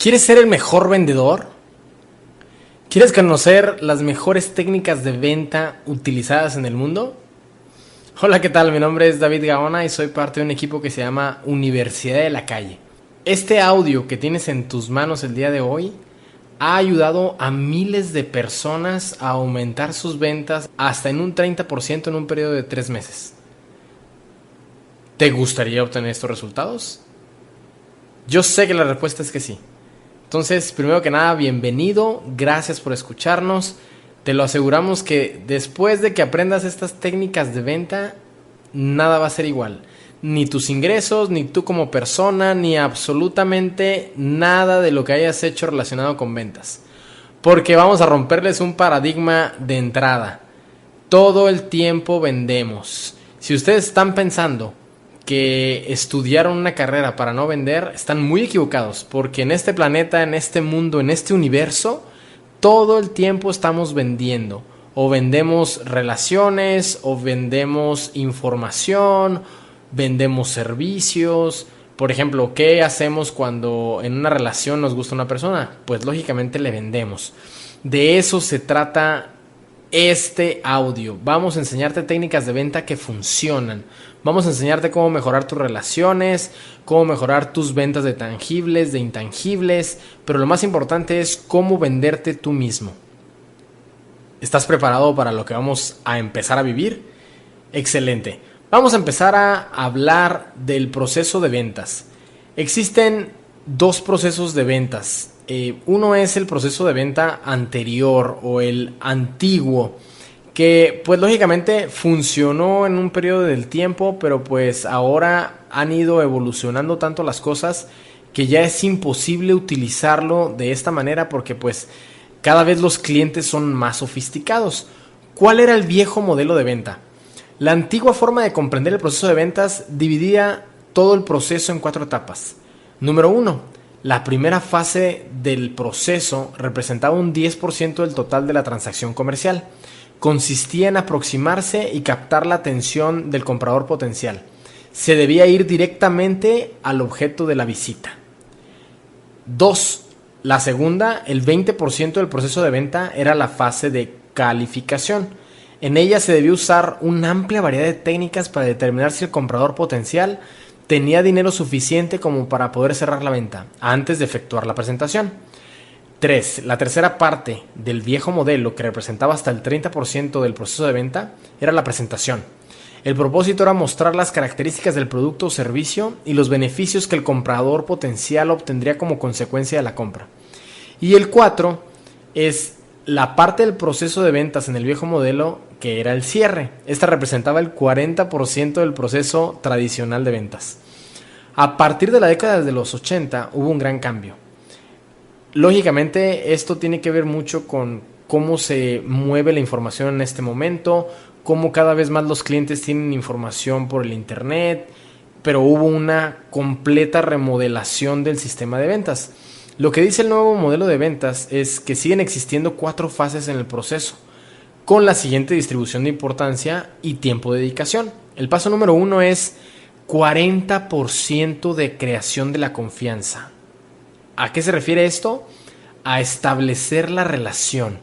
¿Quieres ser el mejor vendedor? ¿Quieres conocer las mejores técnicas de venta utilizadas en el mundo? Hola, ¿qué tal? Mi nombre es David Gaona y soy parte de un equipo que se llama Universidad de la Calle. Este audio que tienes en tus manos el día de hoy ha ayudado a miles de personas a aumentar sus ventas hasta en un 30% en un periodo de 3 meses. ¿Te gustaría obtener estos resultados? Yo sé que la respuesta es que sí. Entonces, primero que nada, bienvenido, gracias por escucharnos. Te lo aseguramos que después de que aprendas estas técnicas de venta, nada va a ser igual. Ni tus ingresos, ni tú como persona, ni absolutamente nada de lo que hayas hecho relacionado con ventas. Porque vamos a romperles un paradigma de entrada. Todo el tiempo vendemos. Si ustedes están pensando que estudiaron una carrera para no vender, están muy equivocados, porque en este planeta, en este mundo, en este universo, todo el tiempo estamos vendiendo. O vendemos relaciones, o vendemos información, vendemos servicios. Por ejemplo, ¿qué hacemos cuando en una relación nos gusta una persona? Pues lógicamente le vendemos. De eso se trata este audio. Vamos a enseñarte técnicas de venta que funcionan. Vamos a enseñarte cómo mejorar tus relaciones, cómo mejorar tus ventas de tangibles, de intangibles, pero lo más importante es cómo venderte tú mismo. ¿Estás preparado para lo que vamos a empezar a vivir? Excelente. Vamos a empezar a hablar del proceso de ventas. Existen dos procesos de ventas. Uno es el proceso de venta anterior o el antiguo, que pues lógicamente funcionó en un periodo del tiempo, pero pues ahora han ido evolucionando tanto las cosas que ya es imposible utilizarlo de esta manera porque pues cada vez los clientes son más sofisticados. ¿Cuál era el viejo modelo de venta? La antigua forma de comprender el proceso de ventas dividía todo el proceso en 4 etapas. Número 1. La primera fase del proceso representaba un 10% del total de la transacción comercial. Consistía en aproximarse y captar la atención del comprador potencial. Se debía ir directamente al objeto de la visita. 2. La segunda, el 20% del proceso de venta era la fase de calificación. En ella se debía usar una amplia variedad de técnicas para determinar si el comprador potencial tenía dinero suficiente como para poder cerrar la venta antes de efectuar la presentación. 3. La tercera parte del viejo modelo, que representaba hasta el 30% del proceso de venta, era la presentación. El propósito era mostrar las características del producto o servicio y los beneficios que el comprador potencial obtendría como consecuencia de la compra. Y el 4 es la parte del proceso de ventas en el viejo modelo, que era el cierre. Esta representaba el 40% del proceso tradicional de ventas. A partir de la década de los 80 hubo un gran cambio. Lógicamente esto tiene que ver mucho con cómo se mueve la información en este momento, cómo cada vez más los clientes tienen información por el internet, pero hubo una completa remodelación del sistema de ventas. Lo que dice el nuevo modelo de ventas es que siguen existiendo 4 fases en el proceso, con la siguiente distribución de importancia y tiempo de dedicación. El paso número 1 es 40% de creación de la confianza. ¿A qué se refiere esto? A establecer la relación.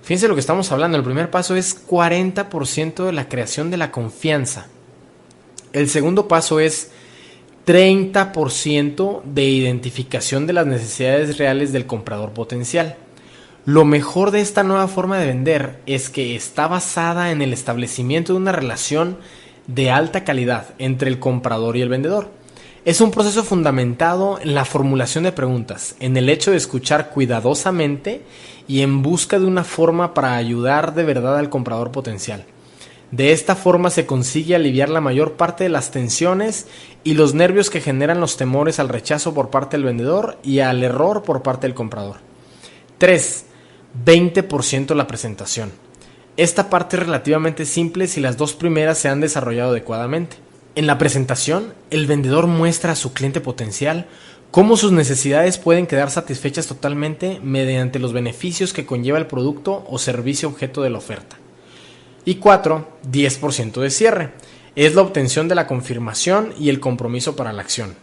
Fíjense lo que estamos hablando. El primer paso es 40% de la creación de la confianza. El segundo paso es 30% de identificación de las necesidades reales del comprador potencial. Lo mejor de esta nueva forma de vender es que está basada en el establecimiento de una relación de alta calidad entre el comprador y el vendedor. Es un proceso fundamentado en la formulación de preguntas, en el hecho de escuchar cuidadosamente y en busca de una forma para ayudar de verdad al comprador potencial. De esta forma se consigue aliviar la mayor parte de las tensiones y los nervios que generan los temores al rechazo por parte del vendedor y al error por parte del comprador. 3. 20% la presentación. Esta parte es relativamente simple si las 2 primeras se han desarrollado adecuadamente. En la presentación, el vendedor muestra a su cliente potencial cómo sus necesidades pueden quedar satisfechas totalmente mediante los beneficios que conlleva el producto o servicio objeto de la oferta. Y 4. 10% de cierre. Es la obtención de la confirmación y el compromiso para la acción.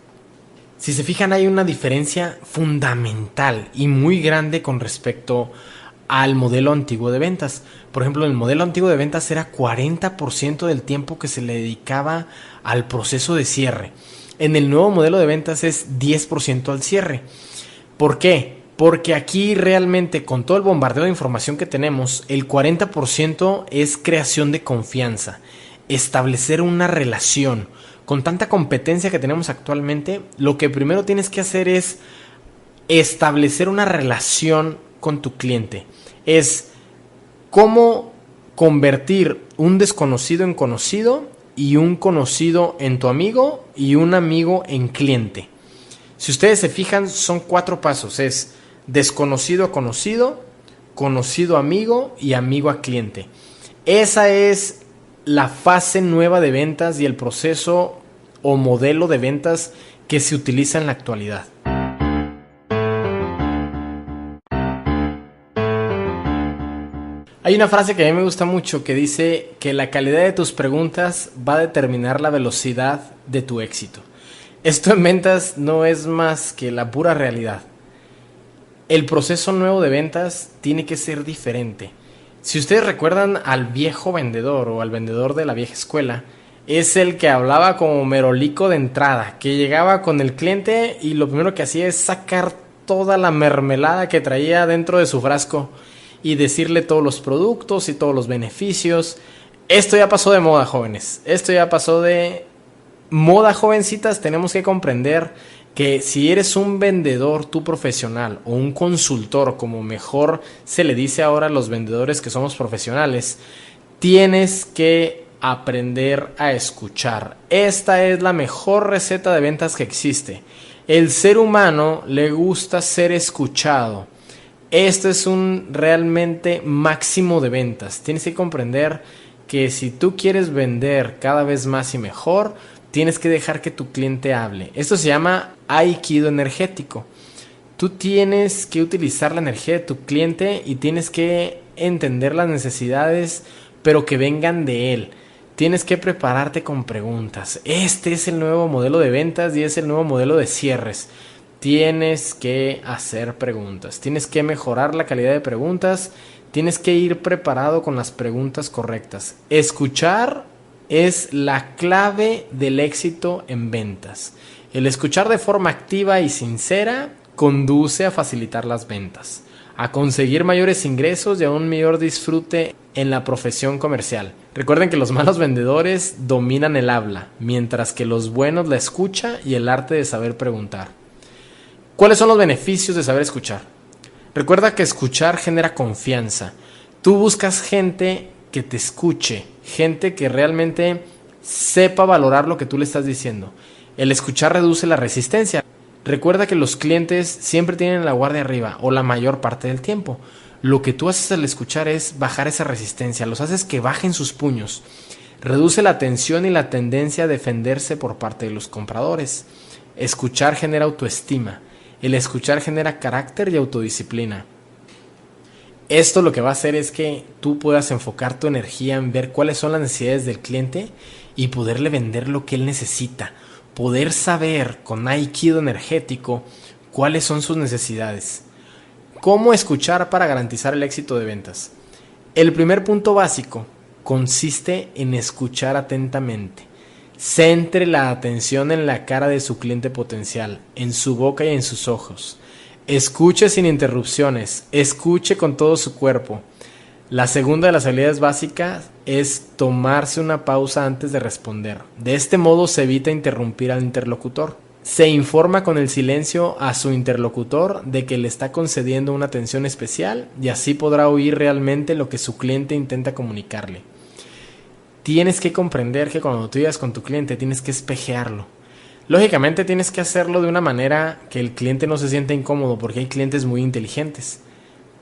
Si se fijan, hay una diferencia fundamental y muy grande con respecto al modelo antiguo de ventas. Por ejemplo, el modelo antiguo de ventas era 40% del tiempo que se le dedicaba al proceso de cierre. En el nuevo modelo de ventas es 10% al cierre. ¿Por qué? Porque aquí realmente, con todo el bombardeo de información que tenemos, el 40% es creación de confianza, establecer una relación. Con tanta competencia que tenemos actualmente, lo que primero tienes que hacer es establecer una relación con tu cliente. Es cómo convertir un desconocido en conocido y un conocido en tu amigo y un amigo en cliente. Si ustedes se fijan, son 4 pasos. Es desconocido a conocido, conocido a amigo y amigo a cliente. Esa es la fase nueva de ventas y el proceso o modelo de ventas que se utiliza en la actualidad. Hay una frase que a mí me gusta mucho que dice que la calidad de tus preguntas va a determinar la velocidad de tu éxito. Esto en ventas no es más que la pura realidad. El proceso nuevo de ventas tiene que ser diferente. Si ustedes recuerdan al viejo vendedor o al vendedor de la vieja escuela, es el que hablaba como merolico de entrada, que llegaba con el cliente y lo primero que hacía es sacar toda la mermelada que traía dentro de su frasco y decirle todos los productos y todos los beneficios. Esto ya pasó de moda, jóvenes. Esto ya pasó de moda, jovencitas. Tenemos que comprender que si eres un vendedor tú profesional o un consultor, como mejor se le dice ahora a los vendedores que somos profesionales, tienes que aprender a escuchar. Esta es la mejor receta de ventas que existe. El ser humano le gusta ser escuchado. Esto es un realmente máximo de ventas. Tienes que comprender que si tú quieres vender cada vez más y mejor, tienes que dejar que tu cliente hable. Esto se llama aikido energético. Tú tienes que utilizar la energía de tu cliente y tienes que entender las necesidades, pero que vengan de él. Tienes que prepararte con preguntas. Este es el nuevo modelo de ventas y es el nuevo modelo de cierres. Tienes que hacer preguntas. Tienes que mejorar la calidad de preguntas. Tienes que ir preparado con las preguntas correctas. Escuchar es la clave del éxito en ventas. El escuchar de forma activa y sincera conduce a facilitar las ventas, a conseguir mayores ingresos y a un mayor disfrute en la profesión comercial. Recuerden que los malos vendedores dominan el habla, mientras que los buenos la escucha y el arte de saber preguntar. ¿Cuáles son los beneficios de saber escuchar? Recuerda que escuchar genera confianza. Tú buscas gente que te escuche, gente que realmente sepa valorar lo que tú le estás diciendo. El escuchar reduce la resistencia. Recuerda que los clientes siempre tienen la guardia arriba o la mayor parte del tiempo. Lo que tú haces al escuchar es bajar esa resistencia, los haces que bajen sus puños. Reduce la tensión y la tendencia a defenderse por parte de los compradores. Escuchar genera autoestima. El escuchar genera carácter y autodisciplina. Esto lo que va a hacer es que tú puedas enfocar tu energía en ver cuáles son las necesidades del cliente y poderle vender lo que él necesita. Poder saber con aikido energético cuáles son sus necesidades. ¿Cómo escuchar para garantizar el éxito de ventas? El primer punto básico consiste en escuchar atentamente. Centre la atención en la cara de su cliente potencial, en su boca y en sus ojos. Escuche sin interrupciones, escuche con todo su cuerpo. La segunda de las habilidades básicas es tomarse una pausa antes de responder. De este modo se evita interrumpir al interlocutor. Se informa con el silencio a su interlocutor de que le está concediendo una atención especial y así podrá oír realmente lo que su cliente intenta comunicarle. Tienes que comprender que cuando tú llegas con tu cliente tienes que espejearlo. Lógicamente tienes que hacerlo de una manera que el cliente no se sienta incómodo porque hay clientes muy inteligentes.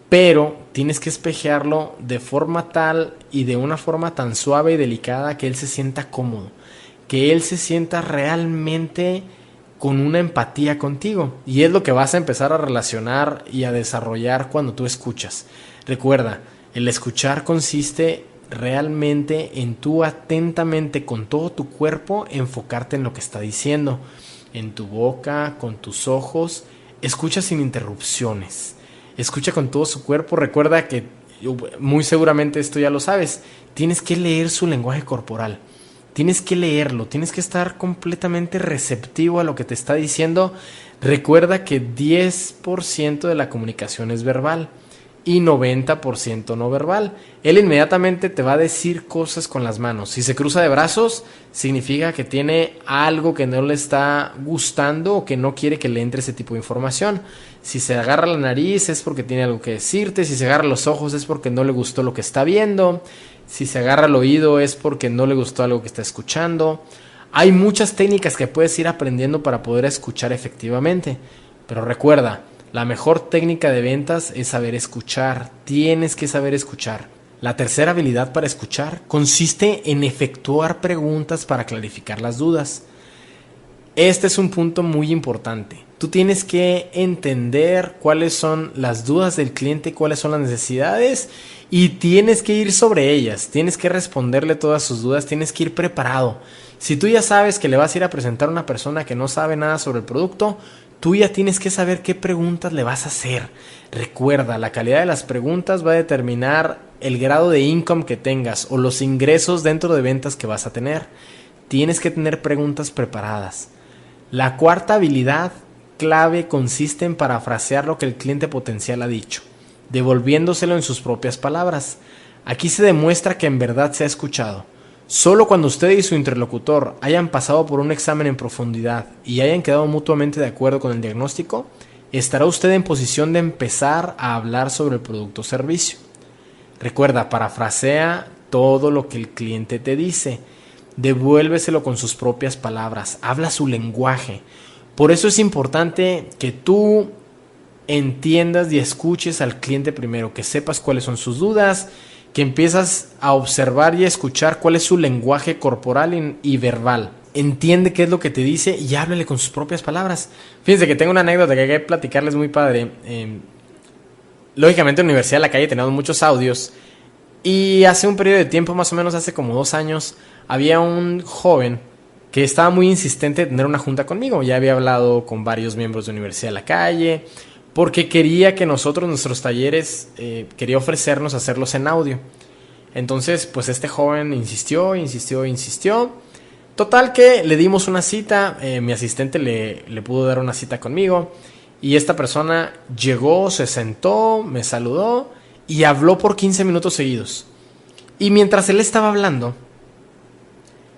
Pero tienes que espejearlo de forma tal y de una forma tan suave y delicada que él se sienta cómodo. Que él se sienta realmente con una empatía contigo. Y es lo que vas a empezar a relacionar y a desarrollar cuando tú escuchas. Recuerda, el escuchar consiste realmente en tú atentamente con todo tu cuerpo enfocarte en lo que está diciendo. en tu boca, con tus ojos. Escucha sin interrupciones. Escucha con todo su cuerpo. Recuerda que muy seguramente esto ya lo sabes. Tienes que leer su lenguaje corporal. Tienes que leerlo. Tienes que estar completamente receptivo a lo que te está diciendo. Recuerda que 10% de la comunicación es verbal y 90% no verbal. Él inmediatamente te va a decir cosas con las manos. Si se cruza de brazos, significa que tiene algo que no le está gustando o que no quiere que le entre ese tipo de información. Si se agarra la nariz es porque tiene algo que decirte. Si se agarra los ojos es porque no le gustó lo que está viendo. Si se agarra el oído es porque no le gustó algo que está escuchando. Hay muchas técnicas que puedes ir aprendiendo para poder escuchar efectivamente. Pero recuerda, la mejor técnica de ventas es saber escuchar. Tienes que saber escuchar. La tercera habilidad para escuchar consiste en efectuar preguntas para clarificar las dudas. Este es un punto muy importante. Tú tienes que entender cuáles son las dudas del cliente, cuáles son las necesidades y tienes que ir sobre ellas. Tienes que responderle todas sus dudas, tienes que ir preparado. Si tú ya sabes que le vas a ir a presentar a una persona que no sabe nada sobre el producto, tú ya tienes que saber qué preguntas le vas a hacer. Recuerda, la calidad de las preguntas va a determinar el grado de income que tengas o los ingresos dentro de ventas que vas a tener. Tienes que tener preguntas preparadas. La cuarta habilidad clave consiste en parafrasear lo que el cliente potencial ha dicho, devolviéndoselo en sus propias palabras. Aquí se demuestra que en verdad se ha escuchado. Solo cuando usted y su interlocutor hayan pasado por un examen en profundidad y hayan quedado mutuamente de acuerdo con el diagnóstico, estará usted en posición de empezar a hablar sobre el producto o servicio. Recuerda, parafrasea todo lo que el cliente te dice. Devuélveselo con sus propias palabras. Habla su lenguaje. Por eso es importante que tú entiendas y escuches al cliente primero, que sepas cuáles son sus dudas, que empiezas a observar y a escuchar cuál es su lenguaje corporal y verbal. Entiende qué es lo que te dice y háblale con sus propias palabras. Fíjense que tengo una anécdota que hay que platicarles muy padre. Lógicamente en la Universidad de la Calle tenemos muchos audios y hace un periodo de tiempo, más o menos hace como 2 años, había un joven que estaba muy insistente en tener una junta conmigo. Ya había hablado con varios miembros de la Universidad de la Calle porque quería que nosotros, nuestros talleres, quería ofrecernos hacerlos en audio. Entonces, pues este joven insistió. Total que le dimos una cita, mi asistente le pudo dar una cita conmigo y esta persona llegó, se sentó, me saludó y habló por 15 minutos seguidos. Y mientras él estaba hablando,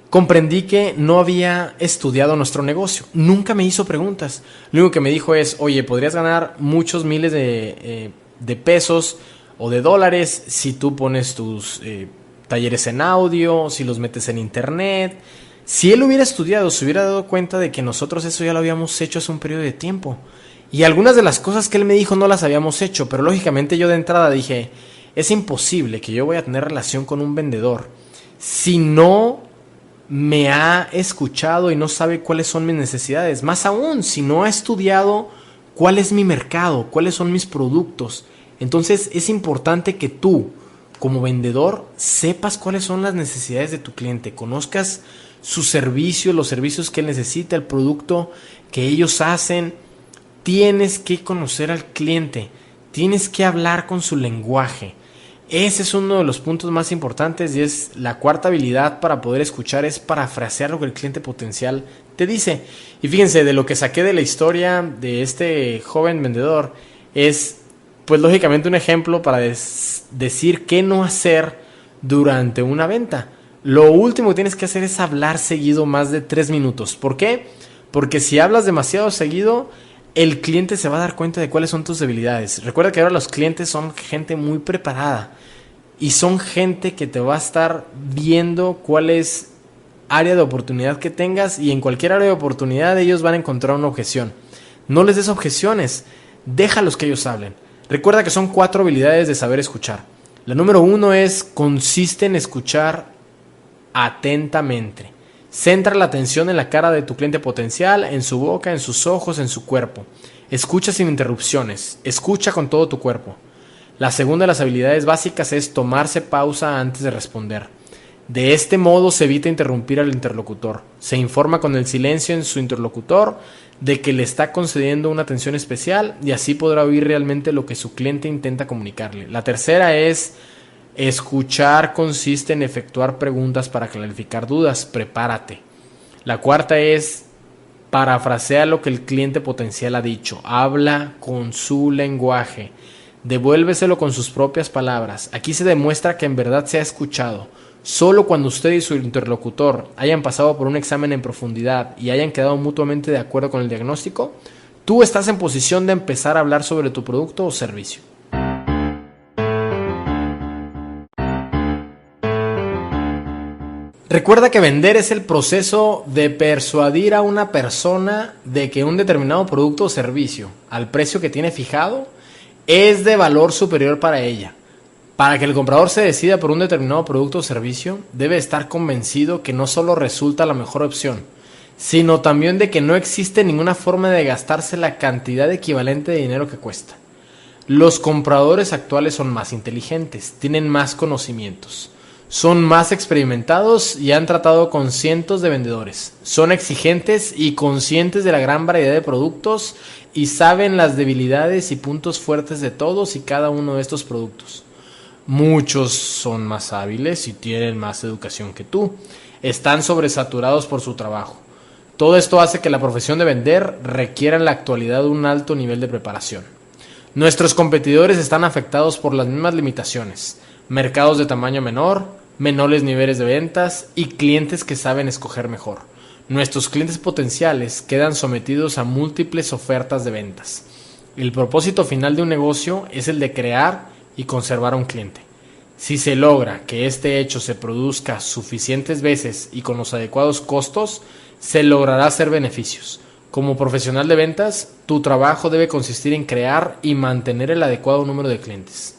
comprendí que no había estudiado nuestro negocio. Nunca me hizo preguntas. Lo único que me dijo es, oye, podrías ganar muchos miles de pesos o de dólares si tú pones tus talleres en audio, si los metes en internet. Si él hubiera estudiado, se hubiera dado cuenta de que nosotros eso ya lo habíamos hecho hace un periodo de tiempo. Y algunas de las cosas que él me dijo no las habíamos hecho, pero lógicamente yo de entrada dije, es imposible que yo voy a tener relación con un vendedor si no me ha escuchado y no sabe cuáles son mis necesidades. Más aún, si no ha estudiado cuál es mi mercado, cuáles son mis productos. Entonces es importante que tú, como vendedor, sepas cuáles son las necesidades de tu cliente, conozcas su servicio, los servicios que él necesita, el producto que ellos hacen. Tienes que conocer al cliente, tienes que hablar con su lenguaje. Ese es uno de los puntos más importantes y es la cuarta habilidad para poder escuchar, es parafrasear lo que el cliente potencial te dice. Y fíjense, de lo que saqué de la historia de este joven vendedor es, pues lógicamente, un ejemplo para decir qué no hacer durante una venta. Lo último que tienes que hacer es hablar seguido más de 3 minutos. ¿Por qué? Porque si hablas demasiado seguido, el cliente se va a dar cuenta de cuáles son tus debilidades. Recuerda que ahora los clientes son gente muy preparada y son gente que te va a estar viendo cuál es área de oportunidad que tengas, y en cualquier área de oportunidad ellos van a encontrar una objeción. No les des objeciones, déjalos que ellos hablen. Recuerda que son 4 habilidades de saber escuchar. La número 1 consiste en escuchar atentamente. Centra la atención en la cara de tu cliente potencial, en su boca, en sus ojos, en su cuerpo. Escucha sin interrupciones. Escucha con todo tu cuerpo. La segunda de las habilidades básicas es tomarse pausa antes de responder. De este modo se evita interrumpir al interlocutor. Se informa con el silencio en su interlocutor de que le está concediendo una atención especial y así podrá oír realmente lo que su cliente intenta comunicarle. La tercera es escuchar, consiste en efectuar preguntas para clarificar dudas. Prepárate. La cuarta es parafrasea lo que el cliente potencial ha dicho. Habla con su lenguaje. Devuélveselo con sus propias palabras. Aquí se demuestra que en verdad se ha escuchado. Solo cuando usted y su interlocutor hayan pasado por un examen en profundidad y hayan quedado mutuamente de acuerdo con el diagnóstico, tú estás en posición de empezar a hablar sobre tu producto o servicio. Recuerda que vender es el proceso de persuadir a una persona de que un determinado producto o servicio, al precio que tiene fijado, es de valor superior para ella. Para que el comprador se decida por un determinado producto o servicio, debe estar convencido que no solo resulta la mejor opción, sino también de que no existe ninguna forma de gastarse la cantidad equivalente de dinero que cuesta. Los compradores actuales son más inteligentes, tienen más conocimientos, son más experimentados y han tratado con cientos de vendedores. Son exigentes y conscientes de la gran variedad de productos y saben las debilidades y puntos fuertes de todos y cada uno de estos productos. Muchos son más hábiles y tienen más educación que tú. Están sobresaturados por su trabajo. Todo esto hace que la profesión de vender requiera en la actualidad un alto nivel de preparación. Nuestros competidores están afectados por las mismas limitaciones. Mercados de tamaño menor, menores niveles de ventas y clientes que saben escoger mejor. Nuestros clientes potenciales quedan sometidos a múltiples ofertas de ventas. El propósito final de un negocio es el de crear y conservar a un cliente. Si se logra que este hecho se produzca suficientes veces y con los adecuados costos, se logrará hacer beneficios. Como profesional de ventas, tu trabajo debe consistir en crear y mantener el adecuado número de clientes.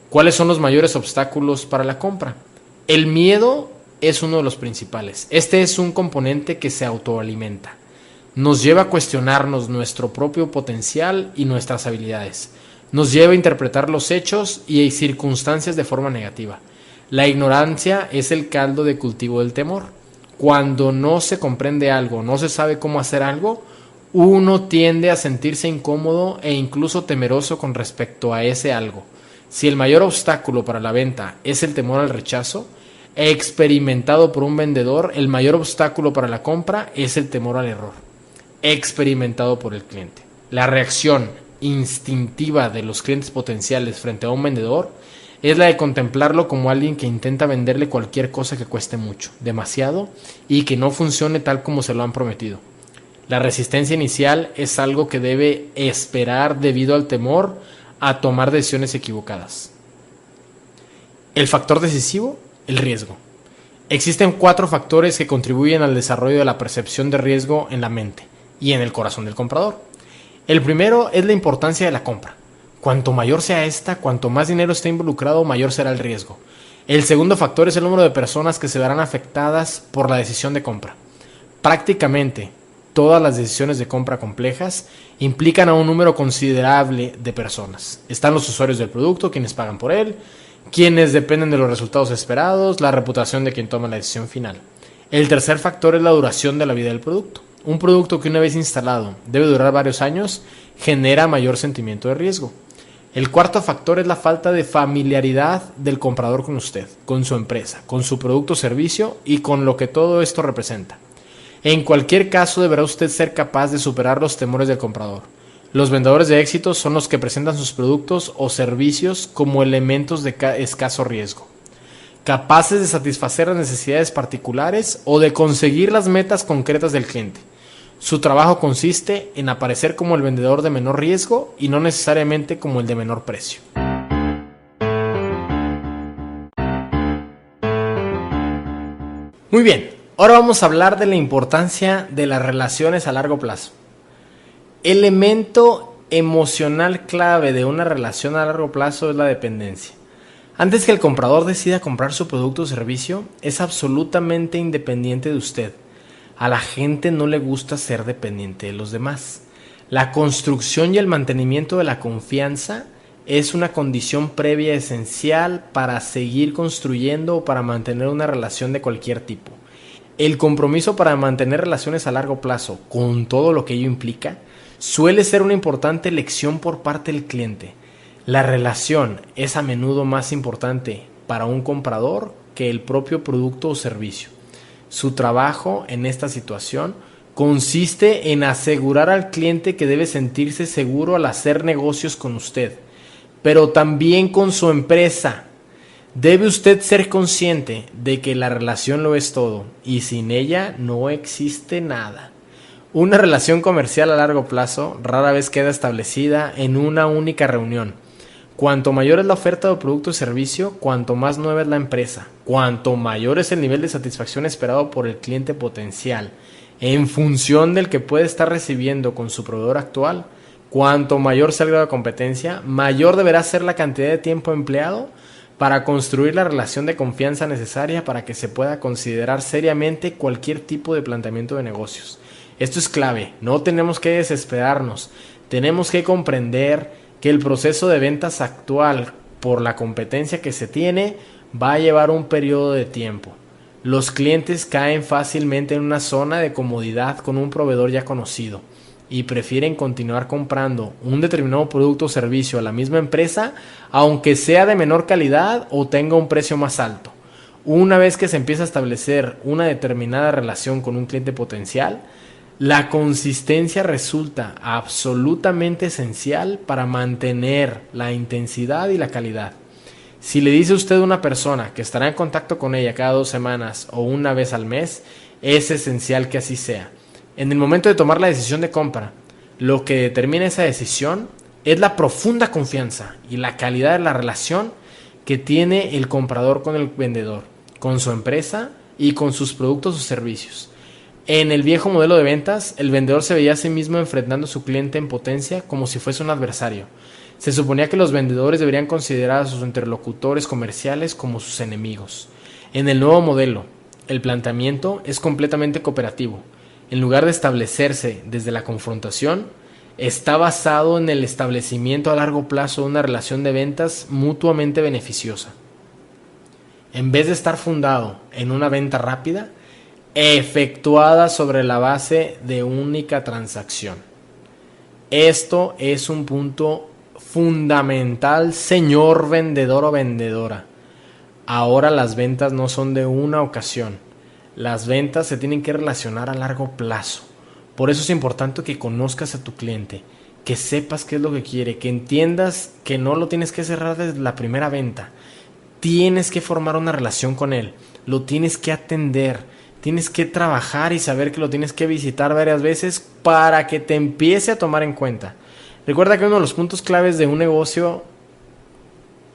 ¿Cuáles son los mayores obstáculos para la compra? El miedo es uno de los principales. Este es un componente que se autoalimenta. Nos lleva a cuestionarnos nuestro propio potencial y nuestras habilidades. Nos lleva a interpretar los hechos y circunstancias de forma negativa. La ignorancia es el caldo de cultivo del temor. Cuando no se comprende algo, no se sabe cómo hacer algo, uno tiende a sentirse incómodo e incluso temeroso con respecto a ese algo. Si el mayor obstáculo para la venta es el temor al rechazo, experimentado por un vendedor, el mayor obstáculo para la compra es el temor al error, experimentado por el cliente. La reacción instintiva de los clientes potenciales frente a un vendedor es la de contemplarlo como alguien que intenta venderle cualquier cosa que cueste mucho, demasiado y que no funcione tal como se lo han prometido. La resistencia inicial es algo que debe esperar debido al temor a tomar decisiones equivocadas. El factor decisivo, el riesgo. Existen 4 factores que contribuyen al desarrollo de la percepción de riesgo en la mente y en el corazón del comprador. El primero es la importancia de la compra. Cuanto mayor sea esta, cuanto más dinero esté involucrado, mayor será el riesgo. El segundo factor es el número de personas que se verán afectadas por la decisión de compra. Prácticamente todas las decisiones de compra complejas implican a un número considerable de personas. Están los usuarios del producto, quienes pagan por él, quienes dependen de los resultados esperados, la reputación de quien toma la decisión final. El tercer factor es la duración de la vida del producto. Un producto que una vez instalado debe durar varios años genera mayor sentimiento de riesgo. El cuarto factor es la falta de familiaridad del comprador con usted, con su empresa, con su producto o servicio y con lo que todo esto representa. En cualquier caso deberá usted ser capaz de superar los temores del comprador. Los vendedores de éxito son los que presentan sus productos o servicios como elementos de escaso riesgo, capaces de satisfacer las necesidades particulares o de conseguir las metas concretas del cliente. Su trabajo consiste en aparecer como el vendedor de menor riesgo y no necesariamente como el de menor precio. Muy bien, ahora vamos a hablar de la importancia de las relaciones a largo plazo. Elemento emocional clave de una relación a largo plazo es la dependencia. Antes que el comprador decida comprar su producto o servicio, es absolutamente independiente de usted. A la gente no le gusta ser dependiente de los demás. La construcción y el mantenimiento de la confianza es una condición previa esencial para seguir construyendo o para mantener una relación de cualquier tipo. El compromiso para mantener relaciones a largo plazo, con todo lo que ello implica, suele ser una importante elección por parte del cliente. La relación es a menudo más importante para un comprador que el propio producto o servicio. Su trabajo en esta situación consiste en asegurar al cliente que debe sentirse seguro al hacer negocios con usted, pero también con su empresa. Debe usted ser consciente de que la relación lo es todo y sin ella no existe nada. Una relación comercial a largo plazo rara vez queda establecida en una única reunión. Cuanto mayor es la oferta de producto o servicio, cuanto más nueva es la empresa, cuanto mayor es el nivel de satisfacción esperado por el cliente potencial, en función del que puede estar recibiendo con su proveedor actual, cuanto mayor sea el grado de competencia, mayor deberá ser la cantidad de tiempo empleado para construir la relación de confianza necesaria para que se pueda considerar seriamente cualquier tipo de planteamiento de negocios. Esto es clave, no tenemos que desesperarnos, tenemos que comprender que el proceso de ventas actual, por la competencia que se tiene, va a llevar un periodo de tiempo. Los clientes caen fácilmente en una zona de comodidad con un proveedor ya conocido y prefieren continuar comprando un determinado producto o servicio a la misma empresa, aunque sea de menor calidad o tenga un precio más alto. Una vez que se empieza a establecer una determinada relación con un cliente potencial, la consistencia resulta absolutamente esencial para mantener la intensidad y la calidad. Si le dice usted a una persona que estará en contacto con ella cada 2 semanas o una vez al mes, es esencial que así sea. En el momento de tomar la decisión de compra, lo que determina esa decisión es la profunda confianza y la calidad de la relación que tiene el comprador con el vendedor, con su empresa y con sus productos o servicios. En el viejo modelo de ventas, el vendedor se veía a sí mismo enfrentando a su cliente en potencia como si fuese un adversario. Se suponía que los vendedores deberían considerar a sus interlocutores comerciales como sus enemigos. En el nuevo modelo, el planteamiento es completamente cooperativo. En lugar de establecerse desde la confrontación, está basado en el establecimiento a largo plazo de una relación de ventas mutuamente beneficiosa. En vez de estar fundado en una venta rápida, efectuada sobre la base de única transacción. Esto es un punto fundamental, señor vendedor o vendedora. Ahora las ventas no son de una ocasión. Las ventas se tienen que relacionar a largo plazo. Por eso es importante que conozcas a tu cliente, que sepas qué es lo que quiere, que entiendas que no lo tienes que cerrar desde la primera venta. Tienes que formar una relación con él, lo tienes que atender. Tienes que trabajar y saber que lo tienes que visitar varias veces para que te empiece a tomar en cuenta. Recuerda que uno de los puntos claves de un negocio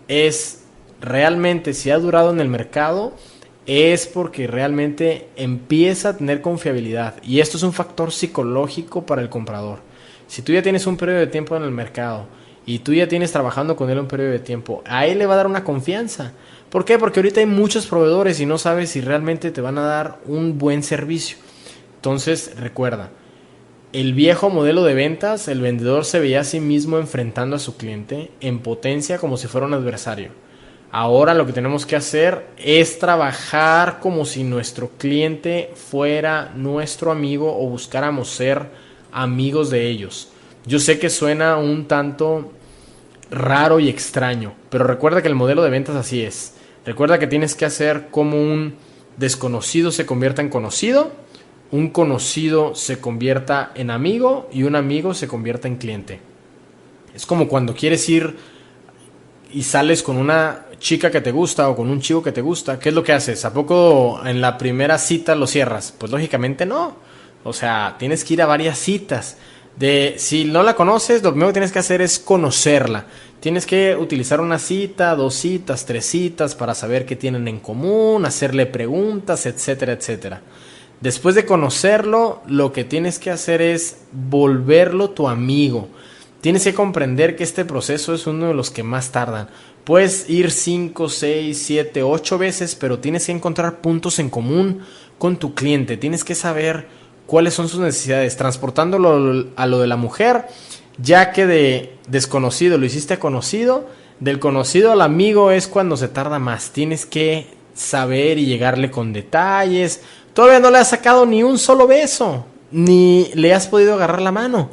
es realmente si ha durado en el mercado, es porque realmente empieza a tener confiabilidad. Y esto es un factor psicológico para el comprador. Si tú ya tienes un periodo de tiempo en el mercado y tú ya tienes trabajando con él un periodo de tiempo, a él le va a dar una confianza. ¿Por qué? Porque ahorita hay muchos proveedores y no sabes si realmente te van a dar un buen servicio. Entonces, recuerda, el viejo modelo de ventas, el vendedor se veía a sí mismo enfrentando a su cliente en potencia como si fuera un adversario. Ahora lo que tenemos que hacer es trabajar como si nuestro cliente fuera nuestro amigo o buscáramos ser amigos de ellos. Yo sé que suena un tanto raro y extraño, pero recuerda que el modelo de ventas así es. Recuerda que tienes que hacer como un desconocido se convierta en conocido, un conocido se convierta en amigo y un amigo se convierta en cliente. Es como cuando quieres ir y sales con una chica que te gusta o con un chico que te gusta. ¿Qué es lo que haces? ¿A poco en la primera cita lo cierras? Pues lógicamente no. O sea, tienes que ir a varias citas. Si no la conoces, lo primero que tienes que hacer es conocerla. Tienes que utilizar una cita, 2 citas, 3 citas para saber qué tienen en común, hacerle preguntas, etcétera, etcétera. Después de conocerlo, lo que tienes que hacer es volverlo tu amigo. Tienes que comprender que este proceso es uno de los que más tardan. Puedes ir 5, 6, 7, 8 veces, pero tienes que encontrar puntos en común con tu cliente. Tienes que saber cuáles son sus necesidades. Transportándolo a lo de la mujer, ya que de desconocido lo hiciste a conocido, del conocido al amigo es cuando se tarda más. Tienes que saber y llegarle con detalles. Todavía no le has sacado ni un solo beso, ni le has podido agarrar la mano,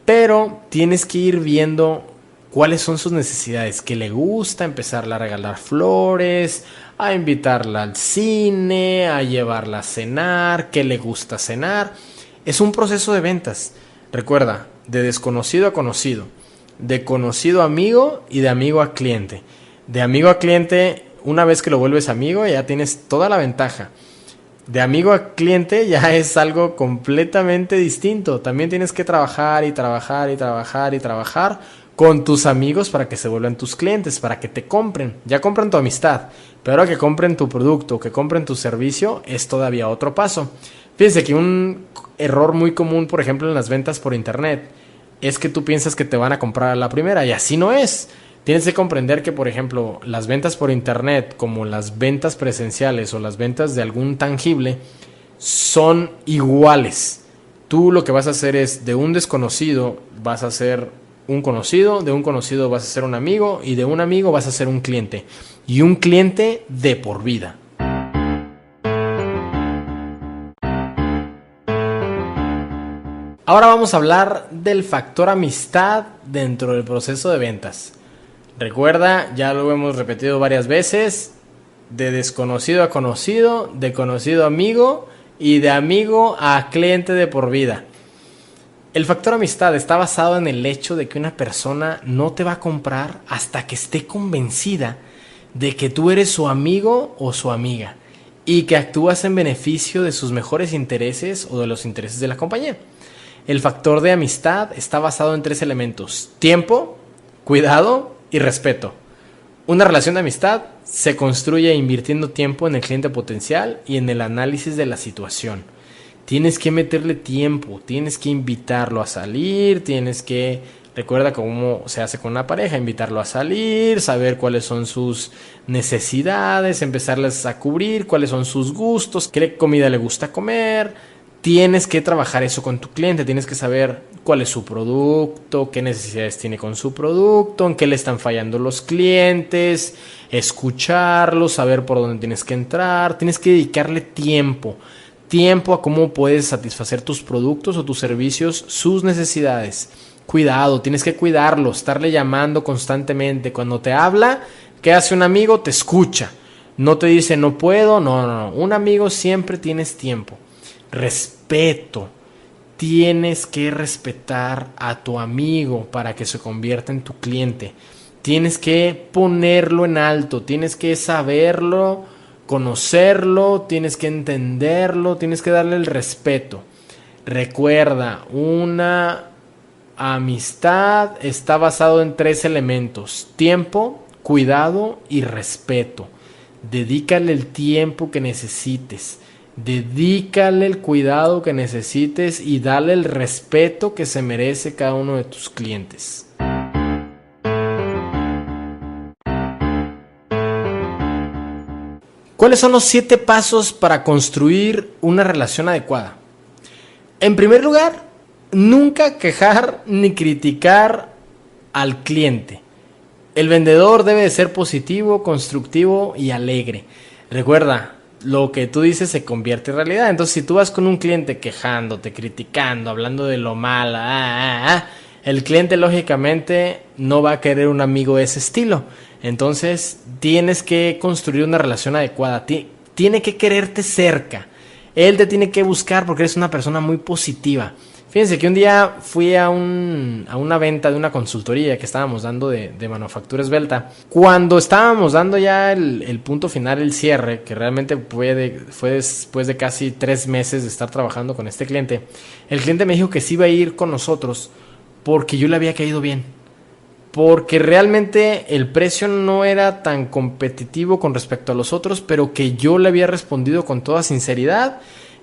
pero tienes que ir viendo cuáles son sus necesidades, qué le gusta, empezarle a regalar flores, a invitarla al cine, a llevarla a cenar, qué le gusta cenar. Es un proceso de ventas. Recuerda, de desconocido a conocido, de conocido a amigo y de amigo a cliente. De amigo a cliente, una vez que lo vuelves amigo, ya tienes toda la ventaja. De amigo a cliente ya es algo completamente distinto. También tienes que trabajar y trabajar y trabajar y trabajar con tus amigos para que se vuelvan tus clientes, para que te compren. Ya compran tu amistad, pero que compren tu producto, que compren tu servicio, es todavía otro paso. Fíjense que un error muy común, por ejemplo, en las ventas por internet, es que tú piensas que te van a comprar a la primera, y así no es. Tienes que comprender que, por ejemplo, las ventas por internet, como las ventas presenciales o las ventas de algún tangible, son iguales. Tú lo que vas a hacer es, de un desconocido vas a ser un conocido, de un conocido vas a ser un amigo, y de un amigo vas a ser un cliente. Y un cliente de por vida. Ahora vamos a hablar del factor amistad dentro del proceso de ventas. Recuerda, ya lo hemos repetido varias veces, de desconocido a conocido, de conocido a amigo y de amigo a cliente de por vida. El factor amistad está basado en el hecho de que una persona no te va a comprar hasta que esté convencida de que tú eres su amigo o su amiga y que actúas en beneficio de sus mejores intereses o de los intereses de la compañía. El factor de amistad está basado en 3 elementos: tiempo, cuidado y respeto. Una relación de amistad se construye invirtiendo tiempo en el cliente potencial y en el análisis de la situación. Tienes que meterle tiempo, tienes que invitarlo a salir, recuerda cómo se hace con una pareja, invitarlo a salir, saber cuáles son sus necesidades, empezarles a cubrir, cuáles son sus gustos, qué comida le gusta comer. Tienes que trabajar eso con tu cliente, tienes que saber cuál es su producto, qué necesidades tiene con su producto, en qué le están fallando los clientes, escucharlos, saber por dónde tienes que entrar. Tienes que dedicarle tiempo a cómo puedes satisfacer tus productos o tus servicios, sus necesidades. Cuidado, tienes que cuidarlo, estarle llamando constantemente. Cuando te habla, ¿qué hace un amigo? Te escucha, no te dice no puedo, no. Un amigo siempre tienes tiempo. Respeto. Tienes que respetar a tu amigo para que se convierta en tu cliente. Tienes que ponerlo en alto, tienes que saberlo, conocerlo, tienes que entenderlo, tienes que darle el respeto. Recuerda, una amistad está basado en 3 elementos: tiempo, cuidado y respeto. Dedícale el tiempo que necesites. Dedícale el cuidado que necesites y dale el respeto que se merece cada uno de tus clientes. ¿Cuáles son los 7 pasos para construir una relación adecuada? En primer lugar, nunca quejar ni criticar al cliente. El vendedor debe de ser positivo, constructivo y alegre. Recuerda, lo que tú dices se convierte en realidad. Entonces, si tú vas con un cliente quejándote, criticando, hablando de lo mal, el cliente lógicamente no va a querer un amigo de ese estilo. Entonces, tienes que construir una relación adecuada. Tiene que quererte cerca. Él te tiene que buscar porque eres una persona muy positiva. Fíjense que un día fui a una venta de una consultoría que estábamos dando de manufactura esbelta. Cuando estábamos dando ya el punto final, el cierre, que realmente fue después de casi 3 meses de estar trabajando con este cliente, el cliente me dijo que sí iba a ir con nosotros porque yo le había caído bien. Porque realmente el precio no era tan competitivo con respecto a los otros, pero que yo le había respondido con toda sinceridad,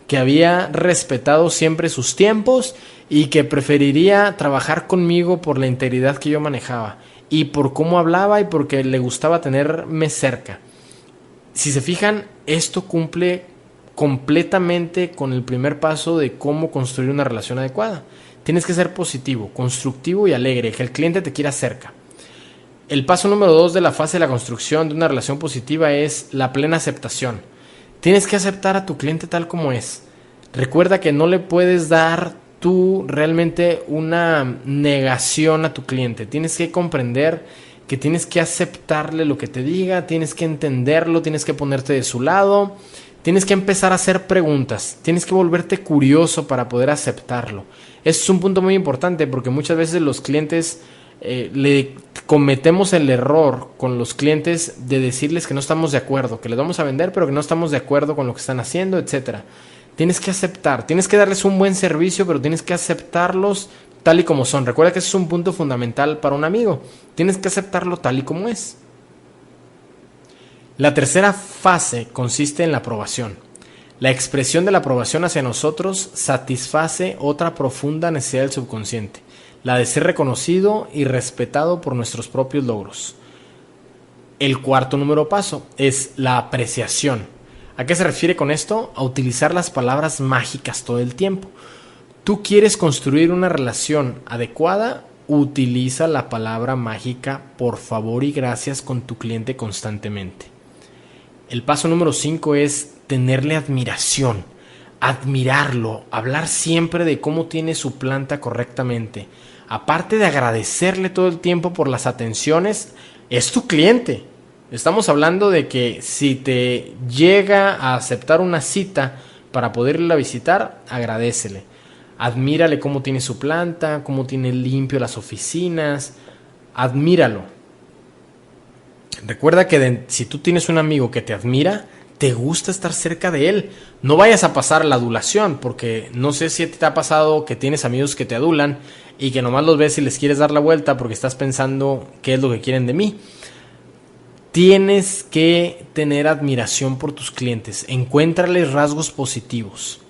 que había respetado siempre sus tiempos y que preferiría trabajar conmigo por la integridad que yo manejaba y por cómo hablaba y porque le gustaba tenerme cerca. Si se fijan, esto cumple completamente con el primer paso de cómo construir una relación adecuada. Tienes que ser positivo, constructivo y alegre, que el cliente te quiera cerca. El paso número 2 de la fase de la construcción de una relación positiva es la plena aceptación. Tienes que aceptar a tu cliente tal como es. Recuerda que no le puedes dar tú realmente una negación a tu cliente. Tienes que comprender que tienes que aceptarle lo que te diga, tienes que entenderlo, tienes que ponerte de su lado, tienes que empezar a hacer preguntas, tienes que volverte curioso para poder aceptarlo. Este es un punto muy importante porque muchas veces los clientes le cometemos el error con los clientes de decirles que no estamos de acuerdo, que les vamos a vender pero que no estamos de acuerdo con lo que están haciendo, etcétera. Tienes que aceptar, tienes que darles un buen servicio, pero tienes que aceptarlos tal y como son. Recuerda que ese es un punto fundamental para un amigo. Tienes que aceptarlo tal y como es. La tercera fase consiste en la aprobación. La expresión de la aprobación hacia nosotros satisface otra profunda necesidad del subconsciente, la de ser reconocido y respetado por nuestros propios logros. El cuarto número paso es la apreciación. ¿A qué se refiere con esto? A utilizar las palabras mágicas todo el tiempo. Tú quieres construir una relación adecuada, utiliza la palabra mágica por favor y gracias con tu cliente constantemente. El paso número 5 es tenerle admiración, admirarlo, hablar siempre de cómo tiene su planta correctamente. Aparte de agradecerle todo el tiempo por las atenciones, es tu cliente. Estamos hablando de que si te llega a aceptar una cita para poder irla a visitar, agradécele. Admírale cómo tiene su planta, cómo tiene limpio las oficinas. Admíralo. Recuerda que si tú tienes un amigo que te admira, te gusta estar cerca de él. No vayas a pasar la adulación, porque no sé si te ha pasado que tienes amigos que te adulan y que nomás los ves y les quieres dar la vuelta porque estás pensando qué es lo que quieren de mí. Tienes que tener admiración por tus clientes. Encuéntrales rasgos positivos.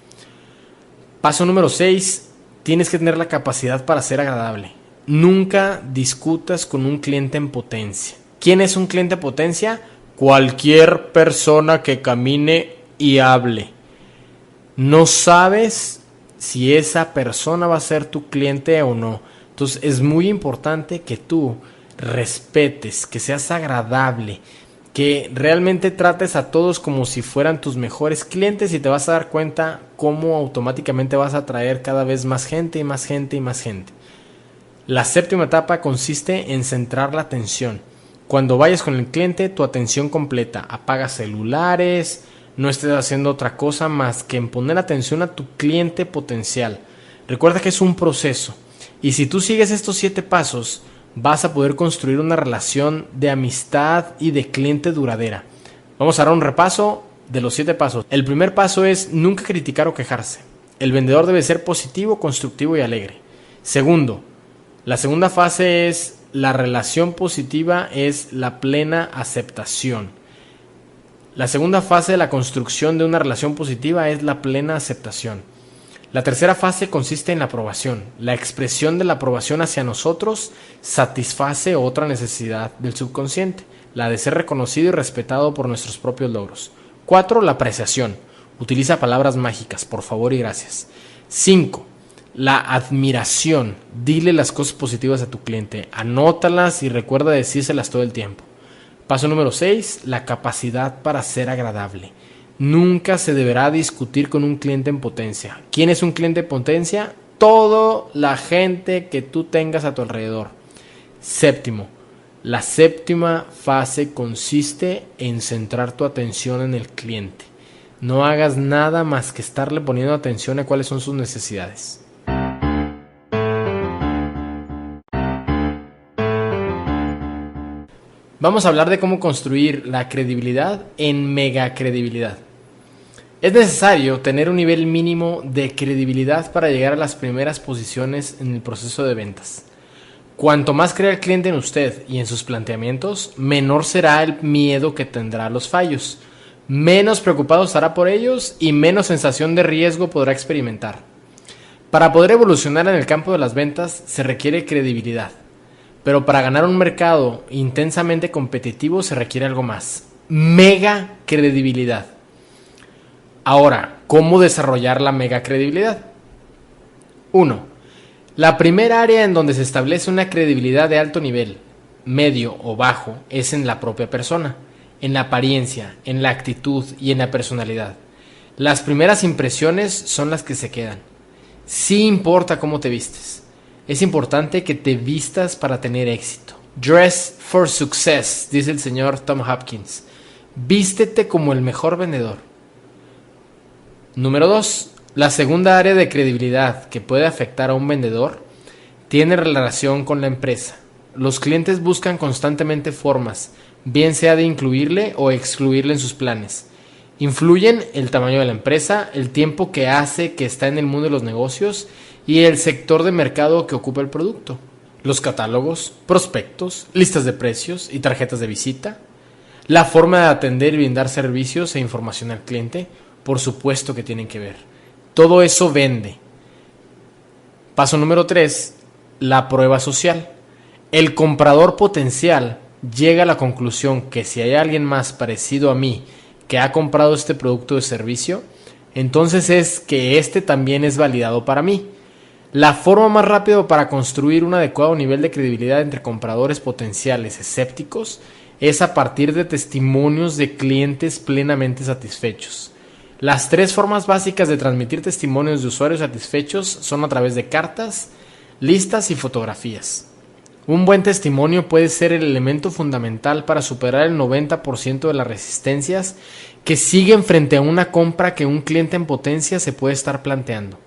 Paso número 6. Tienes que tener la capacidad para ser agradable. Nunca discutas con un cliente en potencia. ¿Quién es un cliente en potencia? Cualquier persona que camine y hable. No sabes si esa persona va a ser tu cliente o no. Entonces es muy importante que tú respetes, que seas agradable, que realmente trates a todos como si fueran tus mejores clientes y te vas a dar cuenta cómo automáticamente vas a atraer cada vez más gente y más gente y más gente. La séptima etapa consiste en centrar la atención. Cuando vayas con el cliente, tu atención completa. Apaga celulares, no estés haciendo otra cosa más que en poner atención a tu cliente potencial. Recuerda que es un proceso. Y si tú sigues estos 7 pasos, vas a poder construir una relación de amistad y de cliente duradera. Vamos a dar un repaso de los 7 pasos. El primer paso es nunca criticar o quejarse. El vendedor debe ser positivo, constructivo y alegre. Segundo, la segunda fase es la relación positiva, es la plena aceptación. La segunda fase de la construcción de una relación positiva es la plena aceptación. La tercera fase consiste en la aprobación. La expresión de la aprobación hacia nosotros satisface otra necesidad del subconsciente, la de ser reconocido y respetado por nuestros propios logros. 4. La apreciación. Utiliza palabras mágicas, por favor y gracias. 5. La admiración. Dile las cosas positivas a tu cliente. Anótalas y recuerda decírselas todo el tiempo. Paso número 6. La capacidad para ser agradable. Nunca se deberá discutir con un cliente en potencia. ¿Quién es un cliente en potencia? Toda la gente que tú tengas a tu alrededor. Séptimo. La séptima fase consiste en centrar tu atención en el cliente. No hagas nada más que estarle poniendo atención a cuáles son sus necesidades. Vamos a hablar de cómo construir la credibilidad en mega credibilidad. Es necesario tener un nivel mínimo de credibilidad para llegar a las primeras posiciones en el proceso de ventas. Cuanto más crea el cliente en usted y en sus planteamientos, menor será el miedo que tendrá a los fallos, menos preocupado estará por ellos y menos sensación de riesgo podrá experimentar. Para poder evolucionar en el campo de las ventas se requiere credibilidad. Pero para ganar un mercado intensamente competitivo se requiere algo más. Mega credibilidad. Ahora, ¿cómo desarrollar la mega credibilidad? 1. La primera área en donde se establece una credibilidad de alto nivel, medio o bajo, es en la propia persona, en la apariencia, en la actitud y en la personalidad. Las primeras impresiones son las que se quedan. Sí importa cómo te vistes. Es importante que te vistas para tener éxito. Dress for success, dice el señor Tom Hopkins. Vístete como el mejor vendedor. Número 2. La segunda área de credibilidad que puede afectar a un vendedor tiene relación con la empresa. Los clientes buscan constantemente formas, bien sea de incluirle o excluirle en sus planes. Influyen el tamaño de la empresa, el tiempo que hace que está en el mundo de los negocios y el sector de mercado que ocupa el producto. Los catálogos, prospectos, listas de precios y tarjetas de visita. La forma de atender y brindar servicios e información al cliente, por supuesto que tienen que ver. Todo eso vende. Paso número 3, la prueba social. El comprador potencial llega a la conclusión que si hay alguien más parecido a mí que ha comprado este producto o servicio, entonces es que este también es validado para mí. La forma más rápida para construir un adecuado nivel de credibilidad entre compradores potenciales escépticos es a partir de testimonios de clientes plenamente satisfechos. Las 3 formas básicas de transmitir testimonios de usuarios satisfechos son a través de cartas, listas y fotografías. Un buen testimonio puede ser el elemento fundamental para superar el 90% de las resistencias que siguen frente a una compra que un cliente en potencia se puede estar planteando.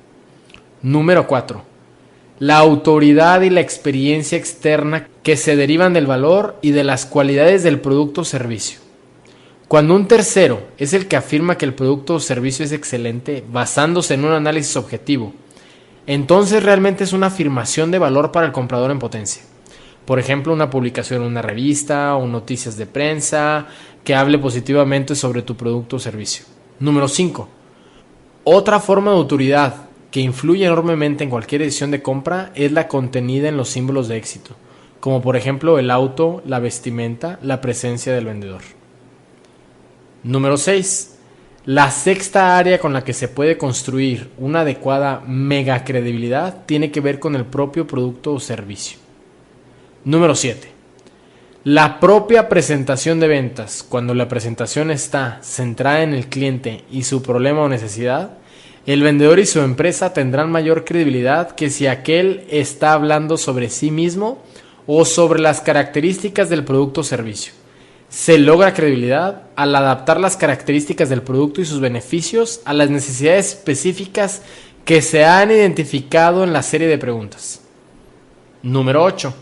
Número 4. La autoridad y la experiencia externa que se derivan del valor y de las cualidades del producto o servicio. Cuando un tercero es el que afirma que el producto o servicio es excelente basándose en un análisis objetivo, entonces realmente es una afirmación de valor para el comprador en potencia. Por ejemplo, una publicación en una revista o noticias de prensa que hable positivamente sobre tu producto o servicio. Número 5. Otra forma de autoridad que influye enormemente en cualquier decisión de compra es la contenida en los símbolos de éxito, como por ejemplo el auto, la vestimenta, la presencia del vendedor. Número 6. La sexta área con la que se puede construir una adecuada mega credibilidad tiene que ver con el propio producto o servicio. Número 7. La propia presentación de ventas, cuando la presentación está centrada en el cliente y su problema o necesidad, el vendedor y su empresa tendrán mayor credibilidad que si aquel está hablando sobre sí mismo o sobre las características del producto o servicio. Se logra credibilidad al adaptar las características del producto y sus beneficios a las necesidades específicas que se han identificado en la serie de preguntas. Número 8.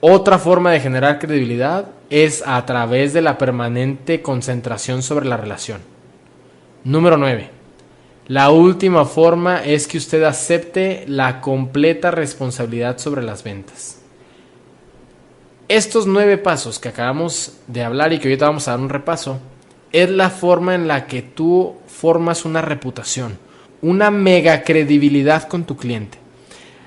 Otra forma de generar credibilidad es a través de la permanente concentración sobre la relación. Número 9. La última forma es que usted acepte la completa responsabilidad sobre las ventas. Estos 9 pasos que acabamos de hablar y que ahorita vamos a dar un repaso, es la forma en la que tú formas una reputación, una mega credibilidad con tu cliente.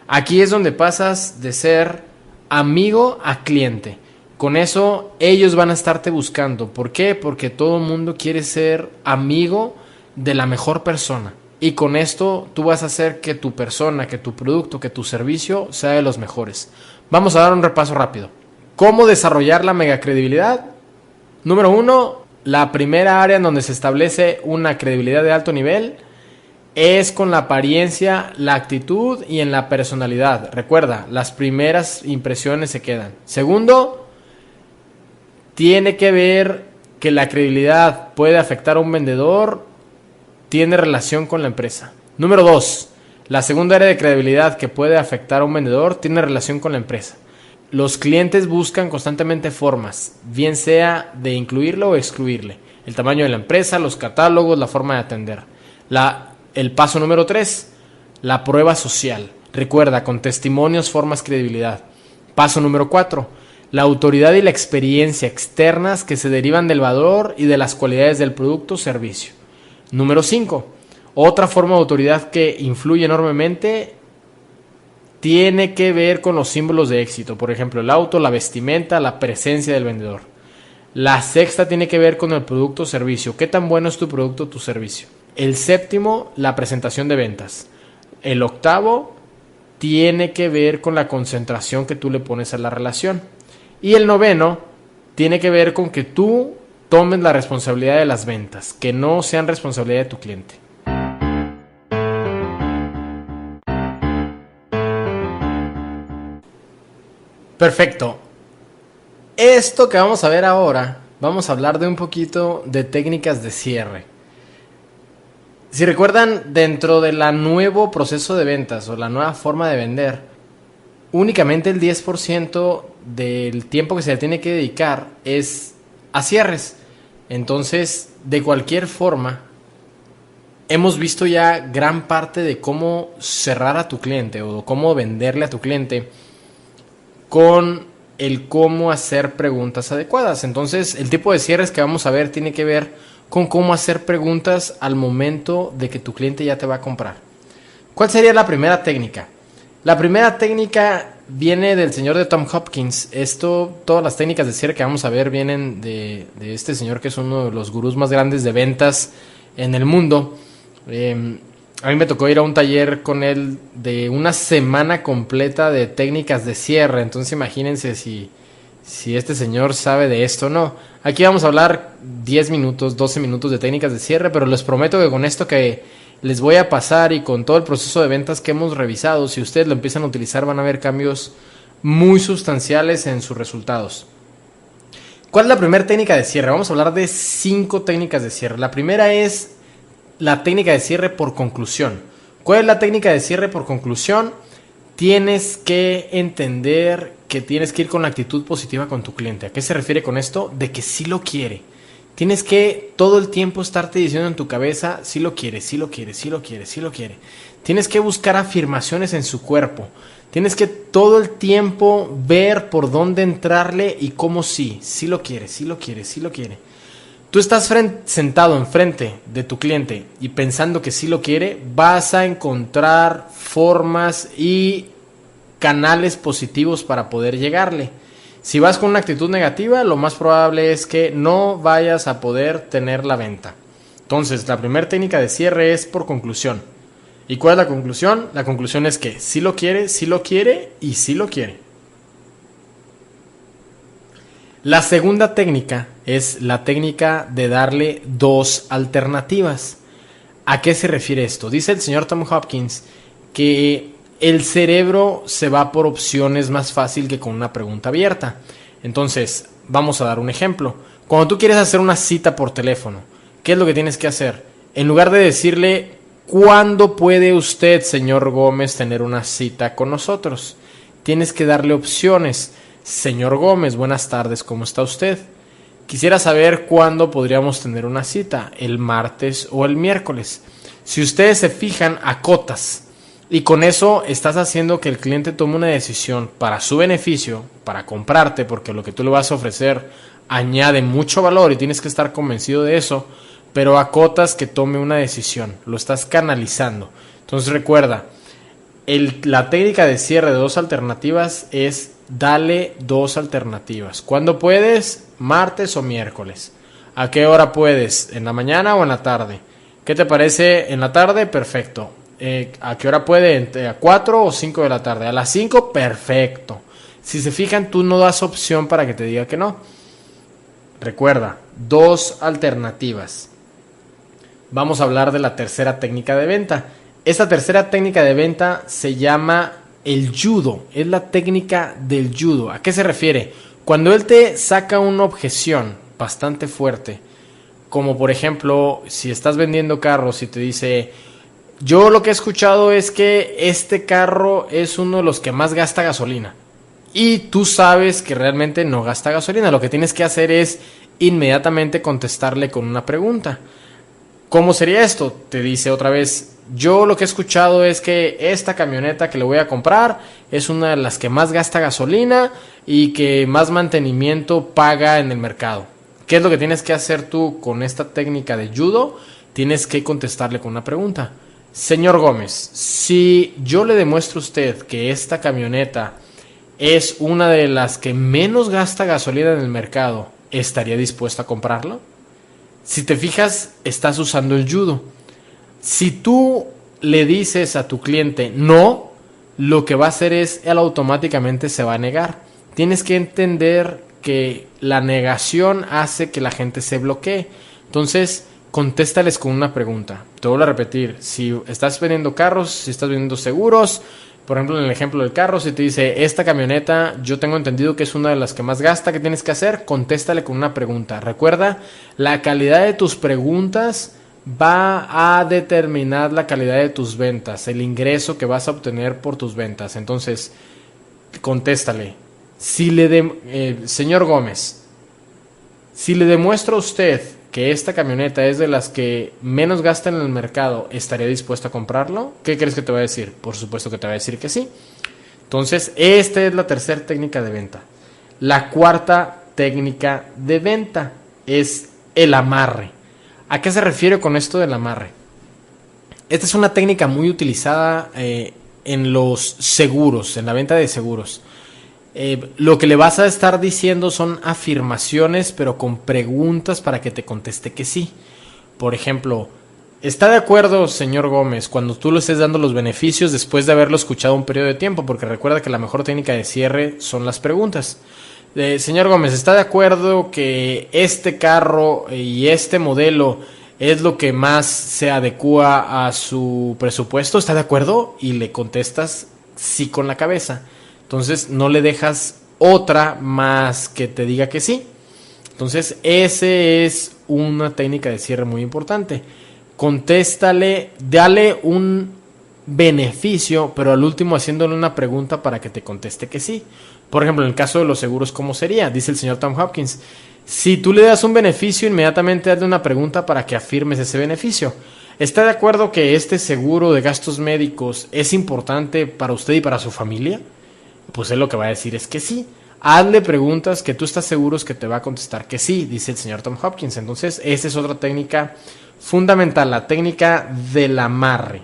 Aquí es donde pasas de ser amigo a cliente. Con eso ellos van a estarte buscando. ¿Por qué? Porque todo el mundo quiere ser amigo de la mejor persona. Y con esto tú vas a hacer que tu persona, que tu producto, que tu servicio sea de los mejores. Vamos a dar un repaso rápido. ¿Cómo desarrollar la mega credibilidad? Número 1, la primera área en donde se establece una credibilidad de alto nivel es con la apariencia, la actitud y en la personalidad. Recuerda, las primeras impresiones se quedan. Segundo, tiene que ver que la credibilidad puede afectar a un vendedor, tiene relación con la empresa. Número 2, la segunda área de credibilidad que puede afectar a un vendedor tiene relación con la empresa. Los clientes buscan constantemente formas, bien sea de incluirlo o excluirle. El tamaño de la empresa, los catálogos, la forma de atender. El paso número 3, la prueba social. Recuerda, con testimonios formas credibilidad. Paso número 4, la autoridad y la experiencia externas que se derivan del valor y de las cualidades del producto o servicio. Número 5, otra forma de autoridad que influye enormemente tiene que ver con los símbolos de éxito. Por ejemplo, el auto, la vestimenta, la presencia del vendedor. La sexta tiene que ver con el producto o servicio. ¿Qué tan bueno es tu producto o tu servicio? El séptimo, la presentación de ventas. El octavo, tiene que ver con la concentración que tú le pones a la relación. Y el noveno tiene que ver con que tú tomes la responsabilidad de las ventas, que no sean responsabilidad de tu cliente. Perfecto. Esto que vamos a ver ahora, vamos a hablar de un poquito de técnicas de cierre. Si recuerdan, dentro del nuevo proceso de ventas o la nueva forma de vender, únicamente el 10% del tiempo que se le tiene que dedicar es a cierres. Entonces, de cualquier forma, hemos visto ya gran parte de cómo cerrar a tu cliente o cómo venderle a tu cliente con el cómo hacer preguntas adecuadas. Entonces, el tipo de cierres que vamos a ver tiene que ver con cómo hacer preguntas al momento de que tu cliente ya te va a comprar. ¿Cuál sería la primera técnica? La primera técnica viene del señor de Tom Hopkins. Todas las técnicas de cierre que vamos a ver vienen de este señor que es uno de los gurús más grandes de ventas en el mundo. A mí me tocó ir a un taller con él de una semana completa de técnicas de cierre. Entonces imagínense si este señor sabe de esto o no. Aquí vamos a hablar 10 minutos, 12 minutos de técnicas de cierre, pero les prometo que con esto que les voy a pasar y con todo el proceso de ventas que hemos revisado, si ustedes lo empiezan a utilizar van a ver cambios muy sustanciales en sus resultados. ¿Cuál es la primera técnica de cierre? Vamos a hablar de 5 técnicas de cierre. La primera es la técnica de cierre por conclusión. ¿Cuál es la técnica de cierre por conclusión? Tienes que entender que tienes que ir con la actitud positiva con tu cliente. ¿A qué se refiere con esto? De que sí lo quiere. Tienes que todo el tiempo estarte diciendo en tu cabeza, sí lo quiere, sí lo quiere, sí lo quiere, sí lo quiere. Tienes que buscar afirmaciones en su cuerpo. Tienes que todo el tiempo ver por dónde entrarle y cómo sí lo quiere, sí lo quiere, sí lo quiere. Tú estás sentado enfrente de tu cliente y pensando que sí lo quiere, vas a encontrar formas y canales positivos para poder llegarle. Si vas con una actitud negativa, lo más probable es que no vayas a poder tener la venta. Entonces, la primera técnica de cierre es por conclusión. ¿Y cuál es la conclusión? La conclusión es que sí lo quiere y sí lo quiere. La segunda técnica es la técnica de darle 2 alternativas. ¿A qué se refiere esto? Dice el señor Tom Hopkins que el cerebro se va por opciones más fácil que con una pregunta abierta. Entonces, vamos a dar un ejemplo. Cuando tú quieres hacer una cita por teléfono, ¿qué es lo que tienes que hacer? En lugar de decirle, ¿cuándo puede usted, señor Gómez, tener una cita con nosotros? Tienes que darle opciones. Señor Gómez, buenas tardes, ¿cómo está usted? Quisiera saber cuándo podríamos tener una cita, el martes o el miércoles. Si ustedes se fijan, acotas. Y con eso estás haciendo que el cliente tome una decisión para su beneficio, para comprarte, porque lo que tú le vas a ofrecer añade mucho valor y tienes que estar convencido de eso, pero acotas que tome una decisión, lo estás canalizando. Entonces recuerda, la técnica de cierre de 2 alternativas es dale 2 alternativas. ¿Cuándo puedes? Martes o miércoles. ¿A qué hora puedes? ¿En la mañana o en la tarde? ¿Qué te parece en la tarde? Perfecto. ¿A qué hora puede? ¿A 4 o 5 de la tarde? A las 5, perfecto. Si se fijan, tú no das opción para que te diga que no. Recuerda, 2 alternativas. Vamos a hablar de la tercera técnica de venta. Esta tercera técnica de venta se llama el judo. Es la técnica del judo. ¿A qué se refiere? Cuando él te saca una objeción bastante fuerte, como por ejemplo, si estás vendiendo carros y te dice, yo lo que he escuchado es que este carro es uno de los que más gasta gasolina. Y tú sabes que realmente no gasta gasolina. Lo que tienes que hacer es inmediatamente contestarle con una pregunta. ¿Cómo sería esto? Te dice otra vez, yo lo que he escuchado es que esta camioneta que le voy a comprar es una de las que más gasta gasolina y que más mantenimiento paga en el mercado. ¿Qué es lo que tienes que hacer tú con esta técnica de judo? Tienes que contestarle con una pregunta. Señor Gómez, si yo le demuestro a usted que esta camioneta es una de las que menos gasta gasolina en el mercado, ¿estaría dispuesto a comprarlo? Si te fijas, estás usando el judo. Si tú le dices a tu cliente no, lo que va a hacer es, él automáticamente se va a negar. Tienes que entender que la negación hace que la gente se bloquee. Entonces, contéstales con una pregunta. Te vuelvo a repetir, si estás vendiendo carros, si estás vendiendo seguros, por ejemplo, en el ejemplo del carro, si te dice, esta camioneta, yo tengo entendido que es una de las que más gasta, ¿qué tienes que hacer? Contéstale con una pregunta. Recuerda, la calidad de tus preguntas va a determinar la calidad de tus ventas, el ingreso que vas a obtener por tus ventas. Entonces, contéstale. Señor Gómez, si le demuestro a usted que esta camioneta es de las que menos gasta en el mercado, ¿estaría dispuesto a comprarlo? ¿Qué crees que te va a decir? Por supuesto que te va a decir que sí. Entonces, esta es la tercera técnica de venta. La cuarta técnica de venta es el amarre. ¿A qué se refiere con esto del amarre? Esta es una técnica muy utilizada en los seguros, en la venta de seguros. Lo que le vas a estar diciendo son afirmaciones, pero con preguntas para que te conteste que sí. Por ejemplo, ¿está de acuerdo, señor Gómez, cuando tú le estés dando los beneficios después de haberlo escuchado un periodo de tiempo? Porque recuerda que la mejor técnica de cierre son las preguntas. Señor Gómez, ¿está de acuerdo que este carro y este modelo es lo que más se adecua a su presupuesto? ¿Está de acuerdo? Y le contestas sí con la cabeza. Entonces no le dejas otra más que te diga que sí. Entonces ese es una técnica de cierre muy importante. Contéstale, dale un beneficio, pero al último haciéndole una pregunta para que te conteste que sí. Por ejemplo, en el caso de los seguros, ¿cómo sería? Dice el señor Tom Hopkins. Si tú le das un beneficio, inmediatamente hazle una pregunta para que afirmes ese beneficio. ¿Está de acuerdo que este seguro de gastos médicos es importante para usted y para su familia? Pues él lo que va a decir es que sí. Hazle preguntas que tú estás seguro que te va a contestar que sí, dice el señor Tom Hopkins. Entonces, esa es otra técnica fundamental, la técnica del amarre.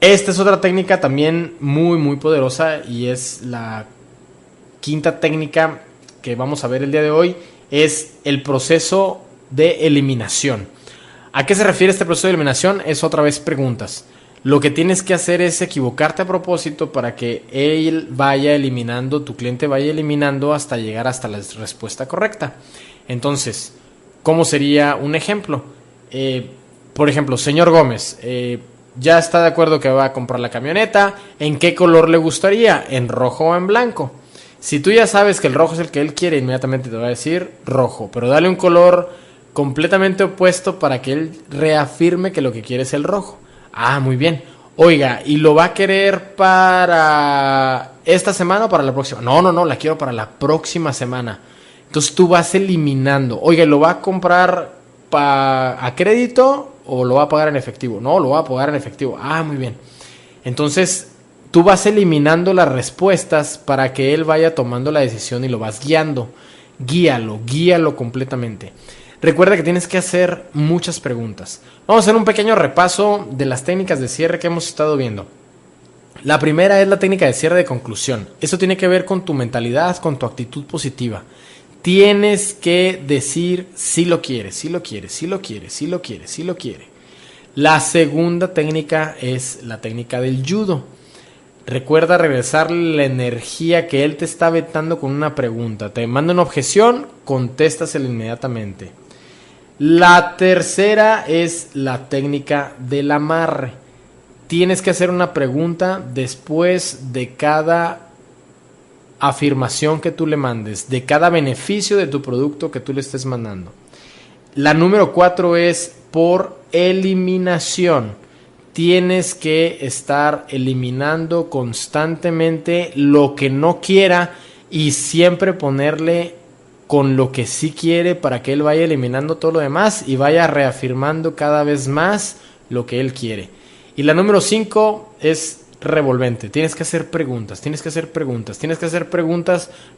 Esta es otra técnica también muy, muy poderosa y es la quinta técnica que vamos a ver el día de hoy, es el proceso de eliminación. ¿A qué se refiere este proceso de eliminación? Es otra vez preguntas. Lo que tienes que hacer es equivocarte a propósito para que él vaya eliminando, tu cliente vaya eliminando hasta llegar hasta la respuesta correcta. Entonces, ¿cómo sería un ejemplo? Por ejemplo, señor Gómez, ya está de acuerdo que va a comprar la camioneta. ¿En qué color le gustaría? ¿En rojo o en blanco? Si tú ya sabes que el rojo es el que él quiere, inmediatamente te va a decir rojo. Pero dale un color completamente opuesto para que él reafirme que lo que quiere es el rojo. Ah, muy bien. Oiga, ¿y lo va a querer para esta semana o para la próxima? No, la quiero para la próxima semana. Entonces tú vas eliminando. Oiga, ¿lo va a comprar a crédito o lo va a pagar en efectivo? No, lo va a pagar en efectivo. Ah, muy bien. Entonces tú vas eliminando las respuestas para que él vaya tomando la decisión y lo vas guiando. Guíalo completamente. Recuerda que tienes que hacer muchas preguntas. Vamos a hacer un pequeño repaso de las técnicas de cierre que hemos estado viendo. La primera es la técnica de cierre de conclusión. Esto tiene que ver con tu mentalidad, con tu actitud positiva. Tienes que decir si lo quieres, si lo quieres, si lo quieres, si lo quieres, si lo quiere. La segunda técnica es la técnica del judo. Recuerda regresarle la energía que él te está vetando con una pregunta. Te manda una objeción, contéstasela inmediatamente. La tercera es la técnica del amarre. Tienes que hacer una pregunta después de cada afirmación que tú le mandes, de cada beneficio de tu producto que tú le estés mandando. La número 4 es por eliminación. Tienes que estar eliminando constantemente lo que no quiera y siempre ponerle con lo que sí quiere para que él vaya eliminando todo lo demás y vaya reafirmando cada vez más lo que él quiere. Y la número 5 es revolvente. Tienes que hacer preguntas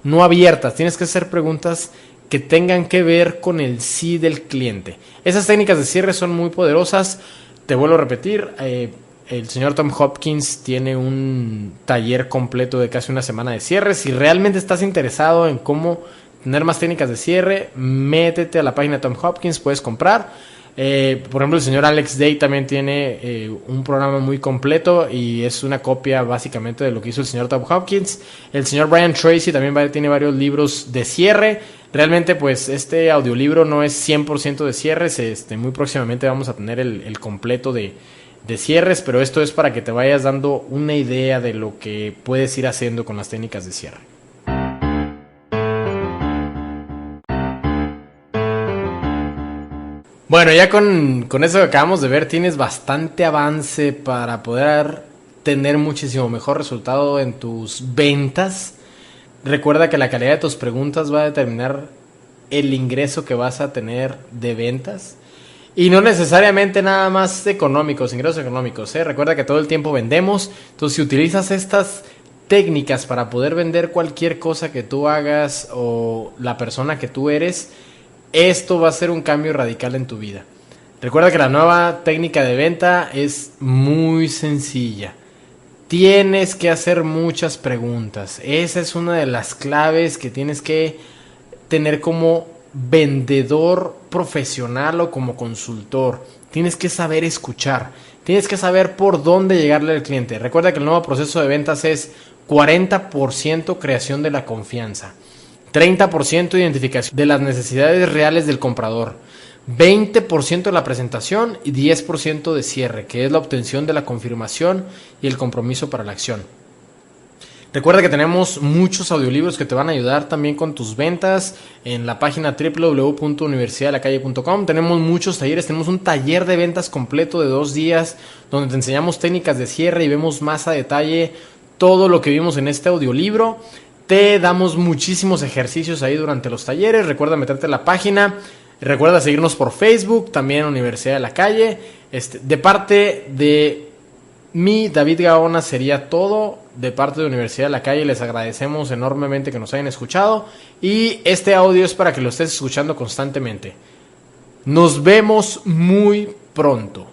no abiertas, tienes que hacer preguntas que tengan que ver con el sí del cliente. Esas técnicas de cierre son muy poderosas. Te vuelvo a repetir, el señor Tom Hopkins tiene un taller completo de casi una semana de cierre. Si realmente estás interesado en cómo tener más técnicas de cierre, métete a la página de Tom Hopkins, puedes comprar. Por ejemplo, el señor Alex Day también tiene un programa muy completo y es una copia básicamente de lo que hizo el señor Tom Hopkins. El señor Brian Tracy también tiene varios libros de cierre. Realmente, pues, este audiolibro no es 100% de cierres. Muy próximamente vamos a tener el completo de cierres, pero esto es para que te vayas dando una idea de lo que puedes ir haciendo con las técnicas de cierre. Bueno, ya con eso que acabamos de ver, tienes bastante avance para poder tener muchísimo mejor resultado en tus ventas. Recuerda que la calidad de tus preguntas va a determinar el ingreso que vas a tener de ventas. Y no necesariamente nada más económicos, ingresos económicos, ¿eh? Recuerda que todo el tiempo vendemos. Entonces, si utilizas estas técnicas para poder vender cualquier cosa que tú hagas o la persona que tú eres, esto va a ser un cambio radical en tu vida. Recuerda que la nueva técnica de venta es muy sencilla. Tienes que hacer muchas preguntas. Esa es una de las claves que tienes que tener como vendedor profesional o como consultor. Tienes que saber escuchar. Tienes que saber por dónde llegarle al cliente. Recuerda que el nuevo proceso de ventas es 40% creación de la confianza, 30% identificación de las necesidades reales del comprador, 20% de la presentación y 10% de cierre, que es la obtención de la confirmación y el compromiso para la acción. Recuerda que tenemos muchos audiolibros que te van a ayudar también con tus ventas en la página www.universidaddelacalle.com. Tenemos muchos talleres, tenemos un taller de ventas completo de 2 días donde te enseñamos técnicas de cierre y vemos más a detalle todo lo que vimos en este audiolibro. Te damos muchísimos ejercicios ahí durante los talleres. Recuerda meterte en la página. Recuerda seguirnos por Facebook, también Universidad de la Calle. De parte de mí, David Gaona, sería todo. De parte de Universidad de la Calle, les agradecemos enormemente que nos hayan escuchado. Y este audio es para que lo estés escuchando constantemente. Nos vemos muy pronto.